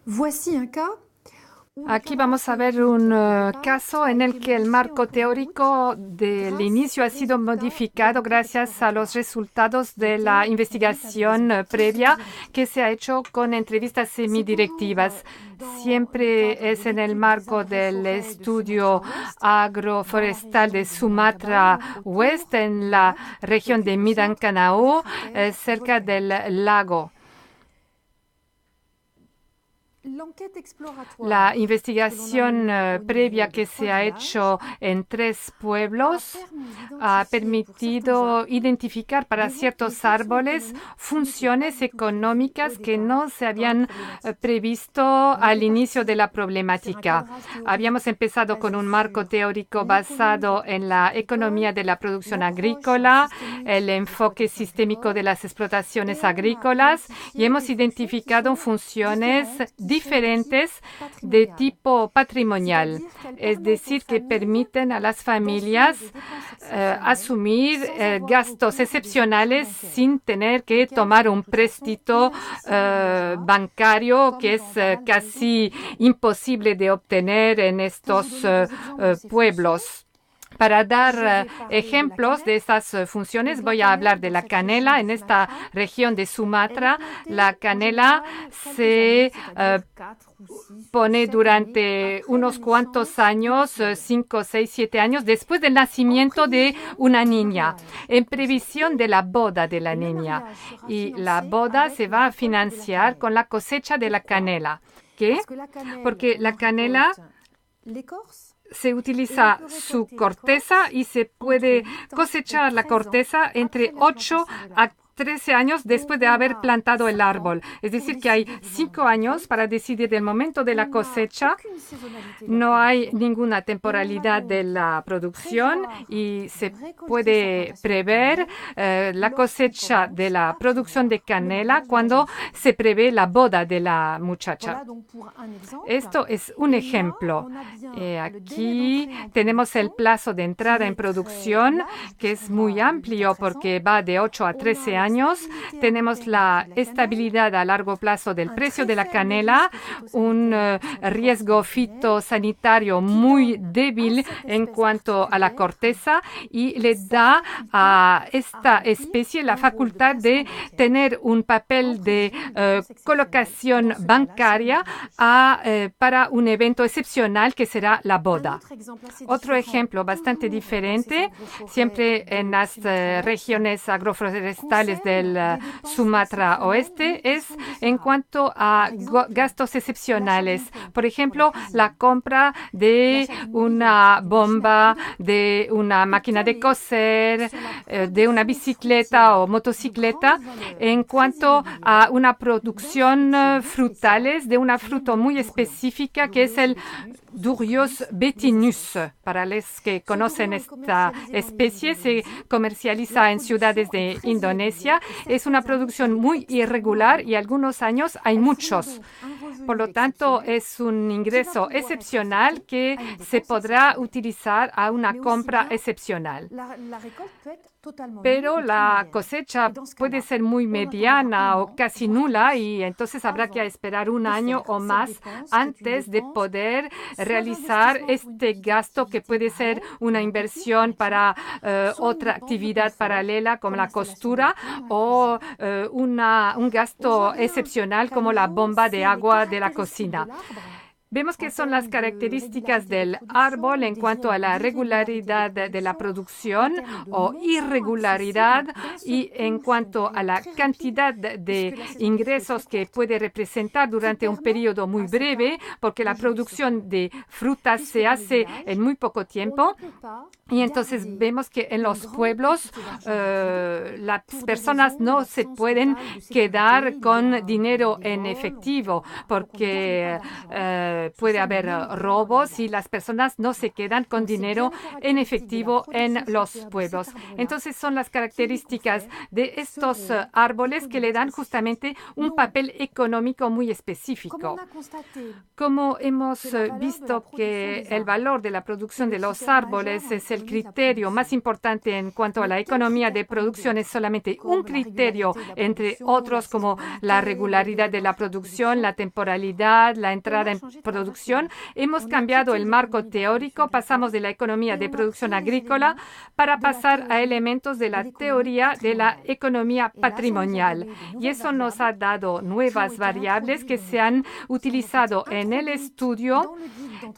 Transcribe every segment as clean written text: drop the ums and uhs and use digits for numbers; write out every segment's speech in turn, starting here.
Voici un cas Aquí vamos a ver un caso en el que el marco teórico del inicio ha sido modificado gracias a los resultados de la investigación previa que se ha hecho con entrevistas semidirectivas. Siempre es en el marco del estudio agroforestal de Sumatra Oeste, en la región de Mindanao, cerca del lago. La investigación previa que se ha hecho en 3 pueblos ha permitido identificar para ciertos árboles funciones económicas que no se habían previsto al inicio de la problemática. Habíamos empezado con un marco teórico basado en la economía de la producción agrícola, el enfoque sistémico de las explotaciones agrícolas, y hemos identificado funciones diferentes de tipo patrimonial, es decir, que permiten a las familias asumir gastos excepcionales sin tener que tomar un préstamo bancario que es casi imposible de obtener en estos pueblos. Para dar ejemplos de estas funciones, voy a hablar de la canela. En esta región de Sumatra, la canela se pone durante unos cuantos años, 5, 6, 7 años, después del nacimiento de una niña, en previsión de la boda de la niña. Y la boda se va a financiar con la cosecha de la canela. ¿Qué? Porque la canela se utiliza su corteza y se puede cosechar la corteza entre 8 a 13 años después de haber plantado el árbol. Es decir, que hay 5 años para decidir el momento de la cosecha. No hay ninguna temporalidad de la producción y se puede prever la cosecha de la producción de canela cuando se prevé la boda de la muchacha. Esto es un ejemplo. Aquí tenemos el plazo de entrada en producción, que es muy amplio porque va de 8 a 13 años. Tenemos la estabilidad a largo plazo del precio de la canela, un riesgo fitosanitario muy débil en cuanto a la corteza y le da a esta especie la facultad de tener un papel de colocación bancaria para un evento excepcional que será la boda. Otro ejemplo bastante diferente, siempre en las regiones agroforestales del Sumatra Oeste, es en cuanto a gastos excepcionales. Por ejemplo, la compra de una bomba, de una máquina de coser, de una bicicleta o motocicleta, en cuanto a una producción frutales de una fruta muy específica que es el Durios betinus. Para los que conocen esta especie, se comercializa en ciudades de Indonesia. Es una producción muy irregular y algunos años hay muchos. Por lo tanto, es un ingreso excepcional que se podrá utilizar a una compra excepcional. Pero la cosecha puede ser muy mediana o casi nula y entonces habrá que esperar un año o más antes de poder realizar este gasto que puede ser una inversión para otra actividad paralela como la costura o un gasto excepcional como la bomba de agua de la cocina. Vemos que son las características del árbol en cuanto a la regularidad de la producción o irregularidad y en cuanto a la cantidad de ingresos que puede representar durante un periodo muy breve, porque la producción de frutas se hace en muy poco tiempo. Y entonces vemos que en los pueblos las personas no se pueden quedar con dinero en efectivo porque puede haber robos y las personas no se quedan con dinero en efectivo en los pueblos. Entonces son las características de estos árboles que le dan justamente un papel económico muy específico. Como hemos visto que el valor de la producción de los árboles es el criterio más importante en cuanto a la economía de producción, es solamente un criterio entre otros como la regularidad de la producción, la temporalidad, la entrada en producción. Hemos cambiado el marco teórico, pasamos de la economía de producción agrícola para pasar a elementos de la teoría de la economía patrimonial. Y eso nos ha dado nuevas variables que se han utilizado en el estudio,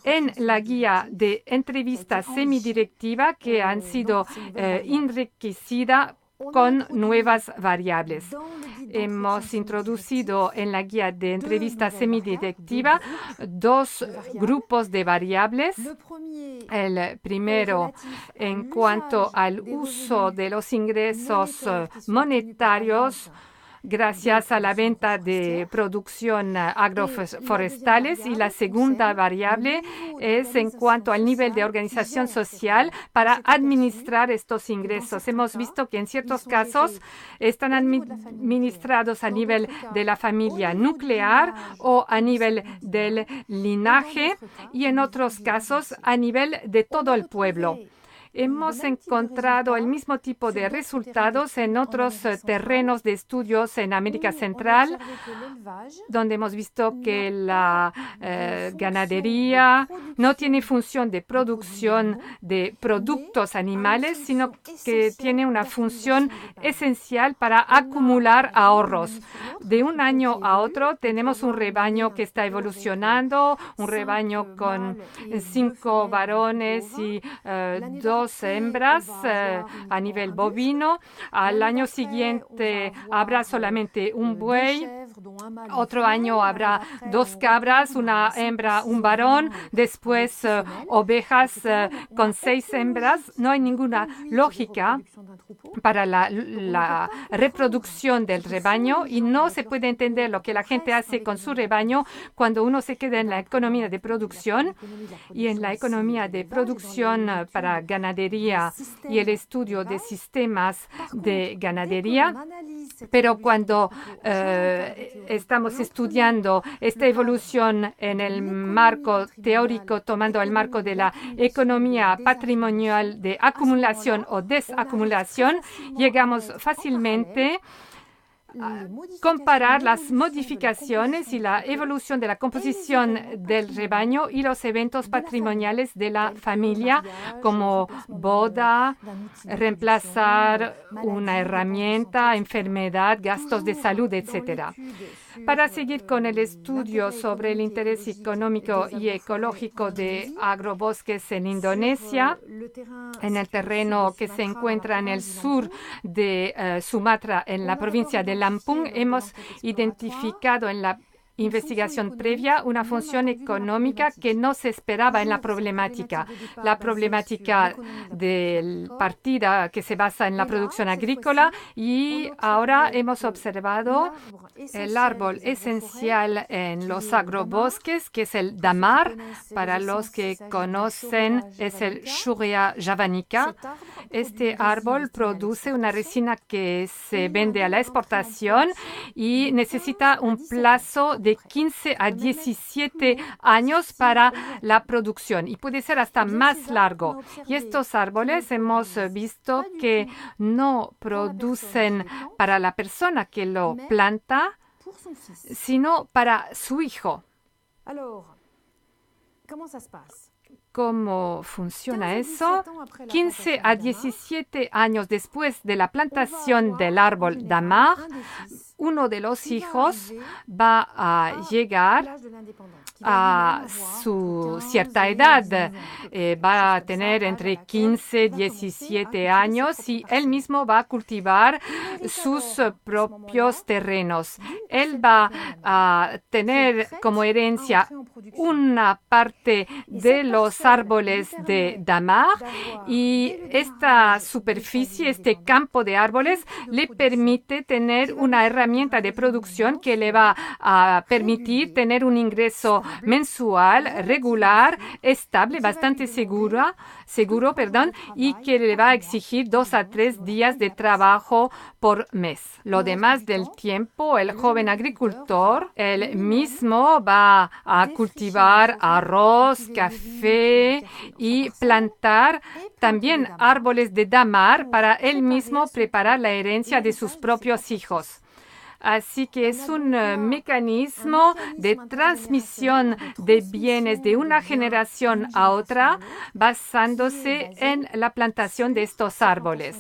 en la guía de entrevista semidirectiva que han sido enriquecidas con nuevas variables. Hemos introducido en la guía de entrevista semidirectiva dos grupos de variables. El primero, en cuanto al uso de los ingresos monetarios gracias a la venta de producción agroforestales, y la segunda variable es en cuanto al nivel de organización social para administrar estos ingresos. Hemos visto que en ciertos casos están administrados a nivel de la familia nuclear o a nivel del linaje y en otros casos a nivel de todo el pueblo. Hemos encontrado el mismo tipo de resultados en otros terrenos de estudios en América Central, donde hemos visto que la ganadería no tiene función de producción de productos animales, sino que tiene una función esencial para acumular ahorros. De un año a otro tenemos un rebaño que está evolucionando, un rebaño con 5 varones y 2 hembras a nivel bovino. Al año siguiente habrá solamente un buey. Otro año habrá 2 cabras, una hembra, un varón. Después ovejas con 6 hembras. No hay ninguna lógica para la reproducción del rebaño y no se puede entender lo que la gente hace con su rebaño cuando uno se queda en la economía de producción. Y en la economía de producción para ganadería y el estudio de sistemas de ganadería. Pero cuando estamos estudiando esta evolución en el marco teórico, tomando el marco de la economía patrimonial de acumulación o desacumulación, llegamos fácilmente comparar las modificaciones y la evolución de la composición del rebaño y los eventos patrimoniales de la familia, como boda, reemplazar una herramienta, enfermedad, gastos de salud, etc. Para seguir con el estudio sobre el interés económico y ecológico de agrobosques en Indonesia, en el terreno que se encuentra en el sur de Sumatra, en la provincia de Lampung, hemos identificado en la investigación previa una función económica que no se esperaba en la problemática. La problemática de partida que se basa en la producción agrícola, y ahora hemos observado el árbol esencial en los agrobosques, que es el damar. Para los que conocen, es el Shurria javanica. Este árbol produce una resina que se vende a la exportación y necesita un plazo de 15 a 17 años para la producción y puede ser hasta más largo. Y estos árboles hemos visto que no producen para la persona que lo planta, sino para su hijo. ¿Cómo funciona eso? 15 a 17 años después de la plantación del árbol damar, uno de los hijos va a llegar a su cierta edad. Va a tener entre 15 y 17 años y él mismo va a cultivar sus propios terrenos. Él va a tener como herencia una parte de los árboles de damar y esta superficie, este campo de árboles, le permite tener una herramienta herramienta de producción que le va a permitir tener un ingreso mensual, regular, estable, bastante seguro, y que le va a exigir 2 a 3 días de trabajo por mes. Lo demás del tiempo, el joven agricultor, él mismo va a cultivar arroz, café y plantar también árboles de damar para él mismo preparar la herencia de sus propios hijos. Así que es un mecanismo de transmisión de bienes de una generación a otra basándose en la plantación de estos árboles.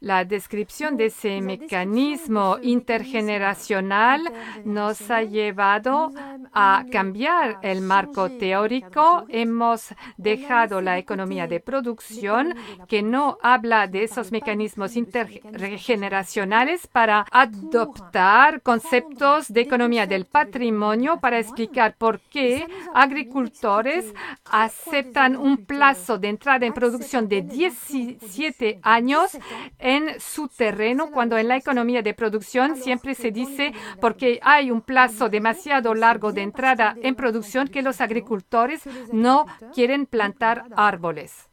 La descripción de ese mecanismo intergeneracional nos ha llevado a cambiar el marco teórico. Hemos dejado la economía de producción, que no habla de esos mecanismos intergeneracionales, para adoptar conceptos de economía del patrimonio para explicar por qué agricultores aceptan un plazo de entrada en producción de 17 años en su terreno, cuando en la economía de producción siempre se dice porque hay un plazo demasiado largo de entrada en producción que los agricultores no quieren plantar árboles.